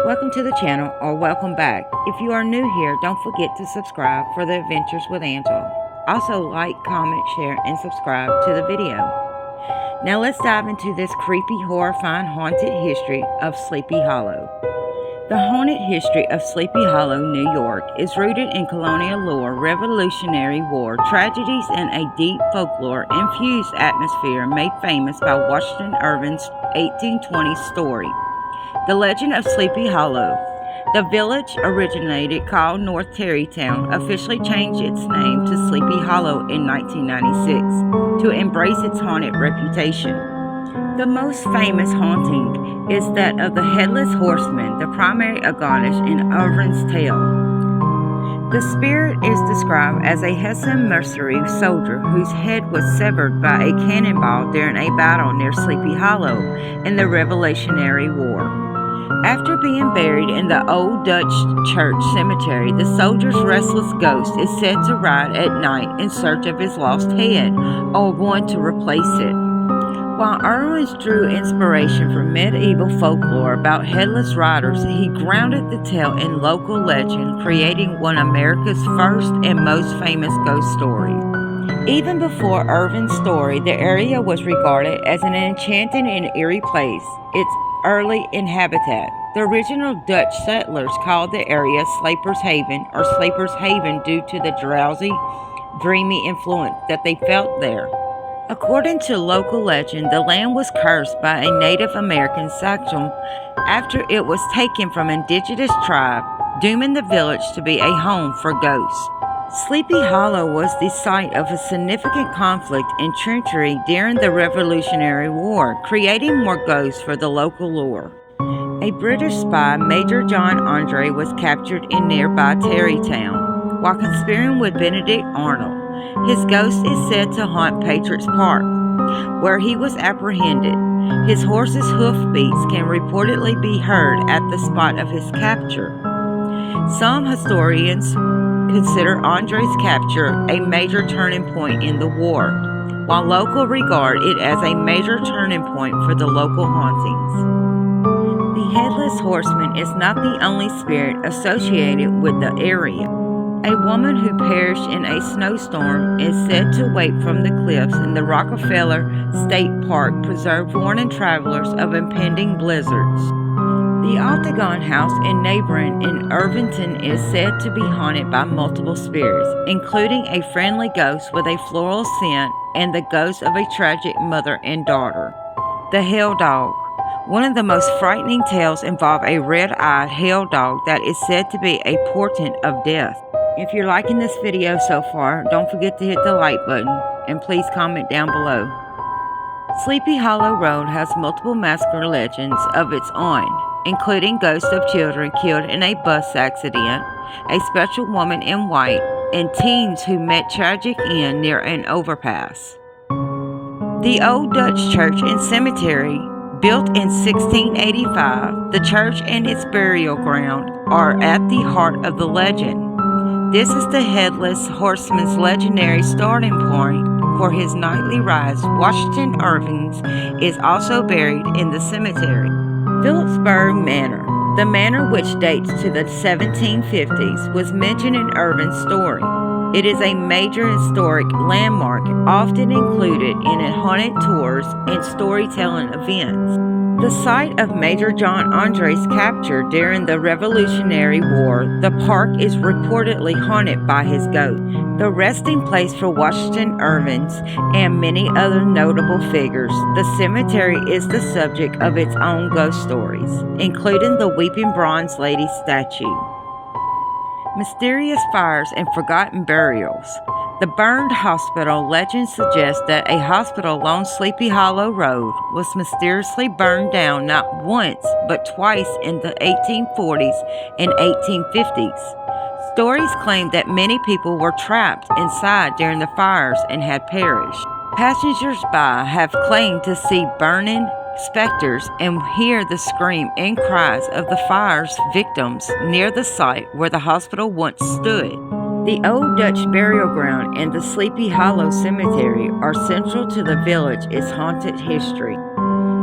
Welcome to the channel, or welcome back. If you are new here, don't forget to subscribe for the Adventures with Angela. Also like, comment, share, and subscribe to the video. Now let's dive into this creepy, horrifying, haunted history of Sleepy Hollow. The haunted history of Sleepy Hollow, New York is rooted in colonial lore, Revolutionary War, tragedies, and a deep folklore-infused atmosphere made famous by Washington Irving's 1820 story. The legend of Sleepy Hollow. The village originated called North Tarrytown officially changed its name to Sleepy Hollow in 1996 to embrace its haunted reputation. The most famous haunting is that of the Headless Horseman, the primary agonist in Irving's tale. The spirit is described as a Hessian mercenary soldier whose head was severed by a cannonball during a battle near Sleepy Hollow in the Revolutionary War. After being buried in the old Dutch church cemetery, the soldier's restless ghost is said to ride at night in search of his lost head or one to replace it. While Irwin drew inspiration from medieval folklore about headless riders, he grounded the tale in local legend, creating one of America's first and most famous ghost stories. Even before Irving's story, the area was regarded as an enchanted and eerie place. Its early inhabitant. The original Dutch settlers called the area Sleeper's Haven or Sleeper's Haven due to the drowsy, dreamy influence that they felt there. According to local legend, the land was cursed by a Native American sanctum after it was taken from an indigenous tribe, dooming the village to be a home for ghosts. Sleepy Hollow was the site of a significant conflict and treachery during the Revolutionary War, creating more ghosts for the local lore. A British spy, Major John Andre, was captured in nearby Tarrytown while conspiring with Benedict Arnold. His ghost is said to haunt Patriots Park, where he was apprehended. His horse's hoofbeats can reportedly be heard at the spot of his capture. Some historians consider Andre's capture a major turning point in the war, while local regard it as a major turning point for the local hauntings. The Headless Horseman is not the only spirit associated with the area. A woman who perished in a snowstorm is said to wake from the cliffs in the Rockefeller State Park Preserve, warning travelers of impending blizzards. The Octagon House in neighboring in Irvington is said to be haunted by multiple spirits, including a friendly ghost with a floral scent and the ghost of a tragic mother and daughter. The Hell Dog. One of the most frightening tales involves a red-eyed hell dog that is said to be a portent of death. If you're liking this video so far, don't forget to hit the like button and please comment down below. Sleepy Hollow Road has multiple massacre legends of its own, including ghosts of children killed in a bus accident, a special woman in white, and teens who met tragic end near an overpass. The old Dutch church and cemetery, built in 1685, the church and its burial ground are at the heart of the legend. This is the Headless Horseman's legendary starting point for his nightly rides. Washington Irving's is also buried in the cemetery. Phillipsburg Manor. The manor, which dates to the 1750s, was mentioned in Irving's story. It is a major historic landmark, often included in haunted tours and storytelling events. The site of Major John Andre's capture during the Revolutionary War, the park is reportedly haunted by his ghost. The resting place for Washington Irving's and many other notable figures, the cemetery is the subject of its own ghost stories, including the Weeping Bronze Lady statue. Mysterious fires and forgotten burials. The burned hospital legend suggests that a hospital along Sleepy Hollow Road was mysteriously burned down not once but twice in the 1840s and 1850s. Stories claim that many people were trapped inside during the fires and had perished. Passers-by have claimed to see burning specters and hear the scream and cries of the fire's victims near the site where the hospital once stood. The old Dutch burial ground and the Sleepy Hollow Cemetery are central to the village's haunted history.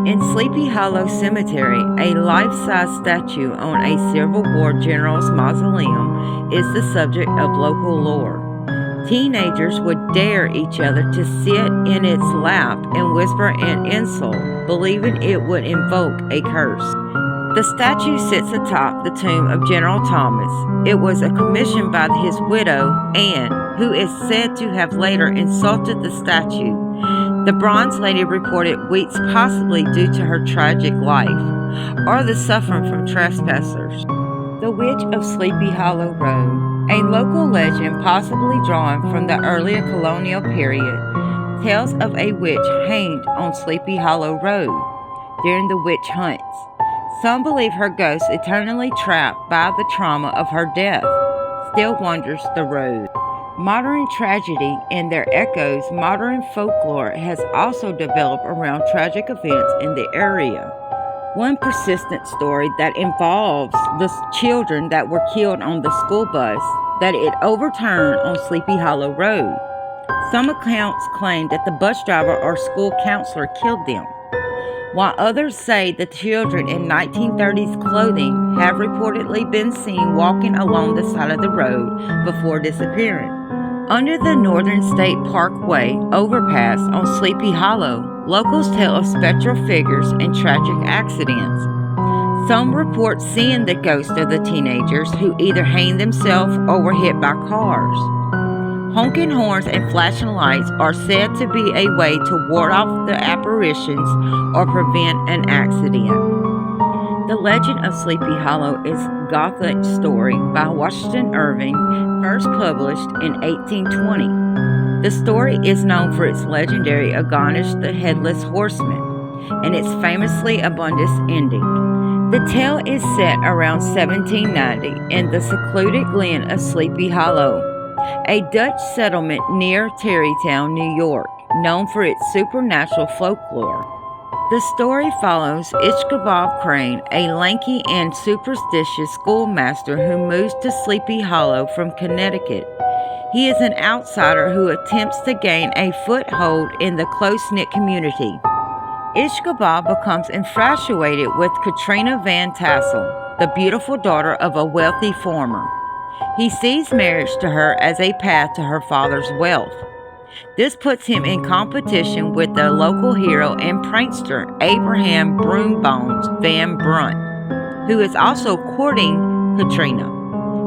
In Sleepy Hollow Cemetery, a life-size statue on a Civil War general's mausoleum is the subject of local lore. Teenagers would dare each other to sit in its lap and whisper an insult, believing it would invoke a curse. The statue sits atop the tomb of General Thomas. It was commissioned by his widow, Anne, who is said to have later insulted the statue. The Bronze Lady reported weeps possibly due to her tragic life, or the suffering from trespassers. The Witch of Sleepy Hollow Road, a local legend possibly drawn from the earlier colonial period, tells of a witch hanged on Sleepy Hollow Road during the witch hunts. Some believe her ghost, eternally trapped by the trauma of her death, still wanders the road. Modern tragedy and their echoes, modern folklore has also developed around tragic events in the area. One persistent story that involves the children that were killed on the school bus that it overturned on Sleepy Hollow Road. Some accounts claim that the bus driver or school counselor killed them, while others say the children in 1930s clothing have reportedly been seen walking along the side of the road before disappearing. Under the Northern State Parkway overpass on Sleepy Hollow, locals tell of spectral figures and tragic accidents. Some report seeing the ghosts of the teenagers who either hanged themselves or were hit by cars. Honking horns and flashing lights are said to be a way to ward off the apparitions or prevent an accident. The Legend of Sleepy Hollow is a Gothic story by Washington Irving, first published in 1820. The story is known for its legendary Agonish the Headless Horseman and its famously abundant ending. The tale is set around 1790 in the secluded glen of Sleepy Hollow, a Dutch settlement near Tarrytown, New York, known for its supernatural folklore. The story follows Ishkabab Crane, a lanky and superstitious schoolmaster who moves to Sleepy Hollow from Connecticut. He is an outsider who attempts to gain a foothold in the close-knit community. Ishkabab becomes infatuated with Katrina Van Tassel, the beautiful daughter of a wealthy farmer. He sees marriage to her as a path to her father's wealth. This puts him in competition with the local hero and prankster Abraham Broombones Van Brunt, who is also courting Katrina.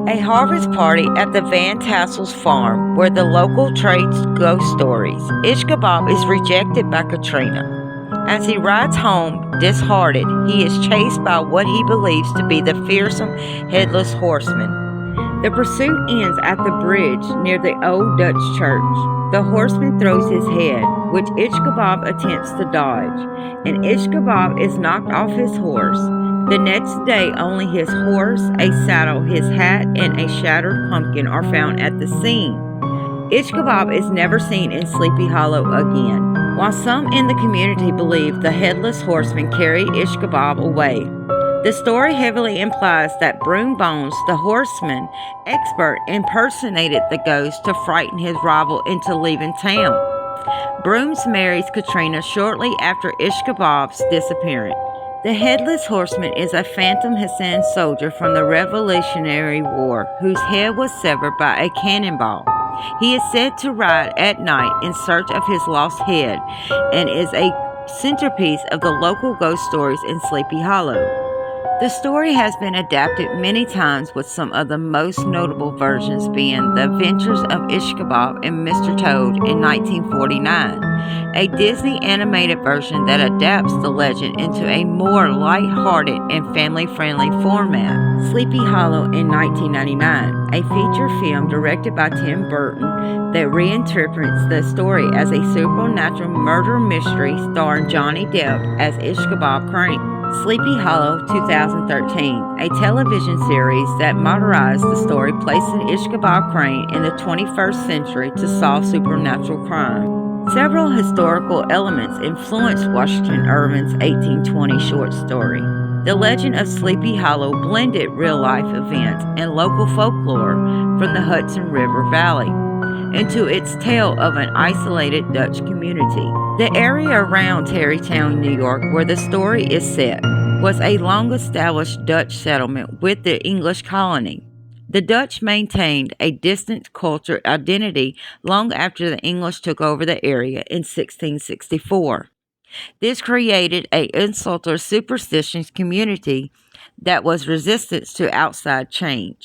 A harvest party at the Van Tassel's farm where the local trades ghost stories. Ishkabab is rejected by Katrina. As he rides home disheartened, he is chased by what he believes to be the fearsome Headless Horseman. The pursuit ends at the bridge near the old Dutch church. The horseman throws his head, which Ishkabab attempts to dodge, and Ishkabab is knocked off his horse. The next day, only his horse, a saddle, his hat, and a shattered pumpkin are found at the scene. Ishkabab is never seen in Sleepy Hollow again, while some in the community believe the Headless Horseman carried Ishkabab away. The story heavily implies that Broombones, the horseman expert, impersonated the ghost to frighten his rival into leaving town. Brooms marries Katrina shortly after Ishkabab's disappearance. The Headless Horseman is a phantom Hassan soldier from the Revolutionary War whose head was severed by a cannonball. He is said to ride at night in search of his lost head and is a centerpiece of the local ghost stories in Sleepy Hollow. The story has been adapted many times, with some of the most notable versions being The Adventures of Ishkabab and Mr. Toad in 1949, a Disney animated version that adapts the legend into a more light-hearted and family-friendly format. Sleepy Hollow in 1999, a feature film directed by Tim Burton that reinterprets the story as a supernatural murder mystery starring Johnny Depp as Ishkabab Crane. Sleepy Hollow 2013, a television series that modernized the story placing Ishkabab Crane in the 21st century to solve supernatural crime. Several historical elements influenced Washington Irving's 1820 short story. The legend of Sleepy Hollow blended real-life events and local folklore from the Hudson River Valley. into its tale of an isolated Dutch community. The area around Tarrytown, New York, where the story is set, was a long-established Dutch settlement with the English colony. The Dutch maintained a distinct cultural identity long after the English took over the area in 1664. This created an insular superstitious community that was resistant to outside change.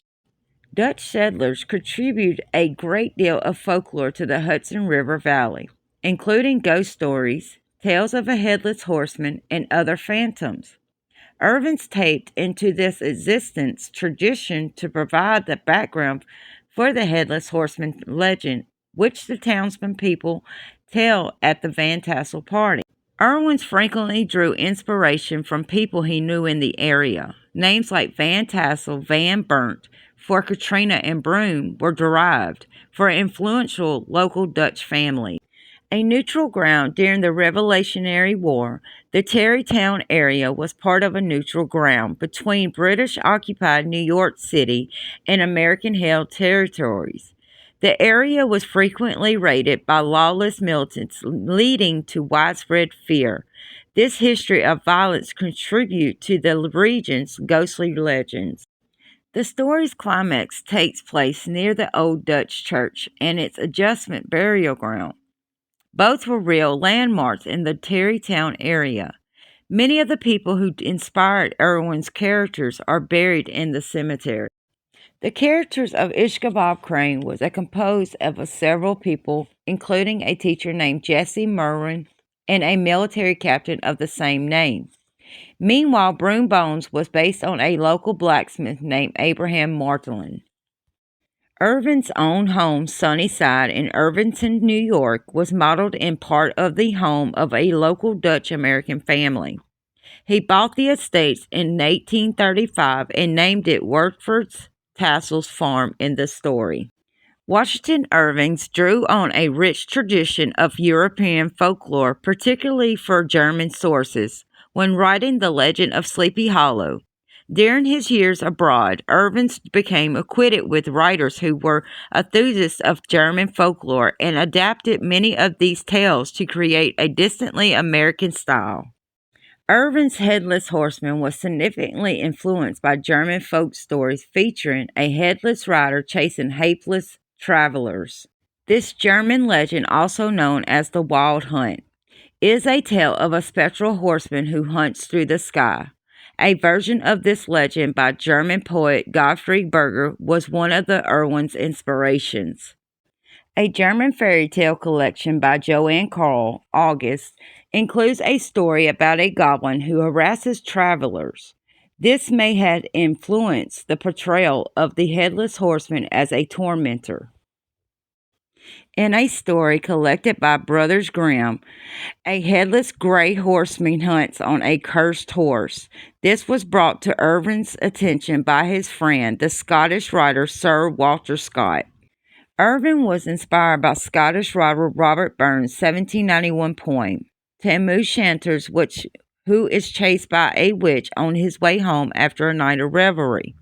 Dutch settlers contributed a great deal of folklore to the Hudson River Valley, including ghost stories, tales of a headless horseman, and other phantoms. Irving's taped into this existence tradition to provide the background for the headless horseman legend, which the townsmen people tell at the Van Tassel party. Irwin's frequently drew inspiration from people he knew in the area. Names like Van Tassel, Van Burnt, for Katrina and Broom were derived for influential local Dutch families. A neutral ground during the Revolutionary War, the Tarrytown area was part of a neutral ground between British-occupied New York City and American-held territories. The area was frequently raided by lawless militants, leading to widespread fear. This history of violence contributes to the region's ghostly legends. The story's climax takes place near the old Dutch church and its adjacent burial ground. Both were real landmarks in the Tarrytown area. Many of the people who inspired Irwin's characters are buried in the cemetery. The characters of Ishkabab Crane was composed of several people, including a teacher named Jesse Merwin and a military captain of the same name. Meanwhile, Broom Bones was based on a local blacksmith named Abraham Martland. Irving's own home, Sunnyside, in Irvington, New York, was modeled in part of the home of a local Dutch-American family. He bought the estates in 1835 and named it Wertford's Tassel's Farm in the story. Washington Irving drew on a rich tradition of European folklore, particularly for German sources, when writing the legend of Sleepy Hollow. During his years abroad, Irving became acquainted with writers who were enthusiasts of German folklore and adapted many of these tales to create a distinctly American style. Irving's Headless Horseman was significantly influenced by German folk stories featuring a headless rider chasing hapless travelers. This German legend, also known as the Wild Hunt, is a tale of a spectral horseman who hunts through the sky. A version of this legend by German poet Gottfried Berger was one of the Irwin's inspirations. A German fairy tale collection by Joanne Carl, August, includes a story about a goblin who harasses travelers. This may have influenced the portrayal of the Headless Horseman as a tormentor. In a story collected by Brothers Grimm, a headless gray horseman hunts on a cursed horse. This was brought to Irving's attention by his friend, the Scottish writer Sir Walter Scott. Irving was inspired by Scottish writer Robert Burns' 1791 poem, Tam O'Shanter's, who is chased by a witch on his way home after a night of revelry.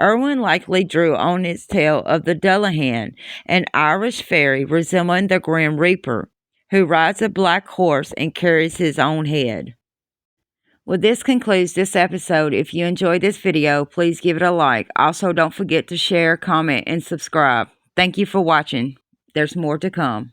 Irwin likely drew on its tale of the Dullahan, an Irish fairy resembling the Grim Reaper, who rides a black horse and carries his own head. Well, this concludes this episode. If you enjoyed this video, please give it a like. Also, don't forget to share, comment, and subscribe. Thank you for watching. There's more to come.